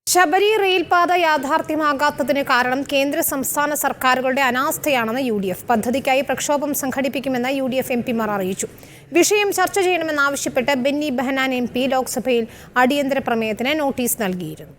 ശബരി റെയിൽപാത യാഥാർത്ഥ്യമാകാത്തതിന് കാരണം കേന്ദ്ര സംസ്ഥാന സർക്കാരുകളുടെ അനാസ്ഥയാണെന്ന് UDF. പദ്ധതിക്കായി പ്രക്ഷോഭം സംഘടിപ്പിക്കുമെന്ന് UDF MPമാർ അറിയിച്ചു. വിഷയം ചർച്ച ചെയ്യണമെന്നാവശ്യപ്പെട്ട് ബെന്നി ബെഹനാൻ MP ലോക്സഭയിൽ അടിയന്തര പ്രമേയത്തിന് നോട്ടീസ് നൽകിയിരുന്നു.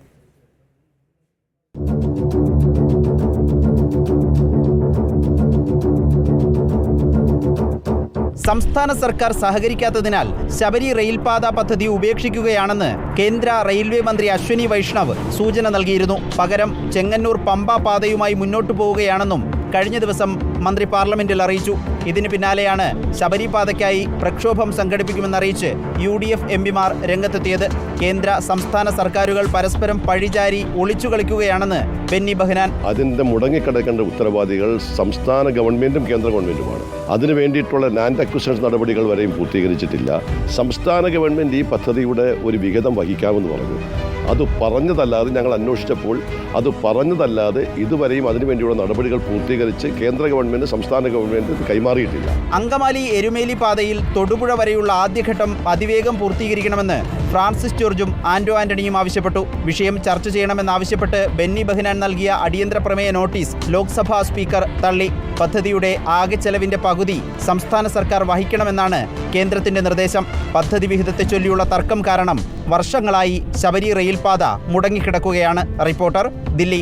സംസ്ഥാന സർക്കാർ സഹകരിക്കാത്തതിനാൽ ശബരി റെയിൽപാത പദ്ധതി ഉപേക്ഷിക്കുകയാണെന്ന് കേന്ദ്ര റെയിൽവേ മന്ത്രി അശ്വിനി വൈഷ്ണവ് സൂചന നൽകിയിരുന്നു. പകരം ചെങ്ങന്നൂർ പമ്പ പാതയുമായി മുന്നോട്ടു പോവുകയാണെന്നും കഴിഞ്ഞ ദിവസം മന്ത്രി പാർലമെന്റിൽ അറിയിച്ചു. ഇതിന് പിന്നാലെയാണ് ശബരി പാതയ്ക്കായി പ്രക്ഷോഭം സംഘടിപ്പിക്കുമെന്നറിയിച്ച് UDF MPമാർ രംഗത്തെത്തിയത്. കേന്ദ്ര സംസ്ഥാന സർക്കാരുകൾ പരസ്പരം പഴിചാരി ഒളിച്ചു കളിക്കുകയാണെന്ന് ബെന്നി ബെഹനാൻ. അതിൻ്റെ മുടങ്ങിക്കിടക്കേണ്ട ഉത്തരവാദികൾ സംസ്ഥാന ഗവൺമെന്റും കേന്ദ്ര ഗവൺമെന്റുമാണ്. അതിനു വേണ്ടിയിട്ടുള്ള ലാൻഡ് അക്വിസിഷൻ നടപടികൾ വരെയും പൂർത്തീകരിച്ചിട്ടില്ല. സംസ്ഥാന ഗവൺമെന്റ് ഈ പദ്ധതിയുടെ ഒരു വിഹിതം വഹിക്കാമെന്ന് പറഞ്ഞു. അത് പറഞ്ഞതല്ലാതെ ഞങ്ങൾ അന്വേഷിച്ചപ്പോൾ അത് പറഞ്ഞതല്ലാതെ ഇതുവരെയും അതിനുവേണ്ടിയുള്ള നടപടികൾ പൂർത്തീകരിച്ച് കേന്ദ്ര ഗവൺമെന്റ് സംസ്ഥാന ഗവൺമെന്റ് കൈമാറിയിട്ടില്ല. അങ്കമാലി എരുമേലി പാതയിൽ തൊടുപുഴ വരെയുള്ള ആദ്യഘട്ടം അതിവേഗം പൂർത്തീകരിക്കണമെന്ന് ഫ്രാൻസിസ് ജോർജും ആന്റോ ആന്റണിയും ആവശ്യപ്പെട്ടു. വിഷയം ചർച്ച ചെയ്യണമെന്നാവശ്യപ്പെട്ട് ബെന്നി ബെഹനാൻ നൽകിയ അടിയന്തര പ്രമേയ നോട്ടീസ് ലോക്സഭാ സ്പീക്കർ തള്ളി. പദ്ധതിയുടെ ആകെ ചെലവിന്റെ പകുതി സംസ്ഥാന സർക്കാർ വഹിക്കണമെന്നാണ് കേന്ദ്രത്തിന്റെ നിർദ്ദേശം. പദ്ധതി വിഹിതത്തെ ചൊല്ലിയുള്ള തർക്കം കാരണം വർഷങ്ങളായി ശബരി റെയിൽപാത മുടങ്ങിക്കിടക്കുകയാണ്. റിപ്പോർട്ടർ, ദില്ലി.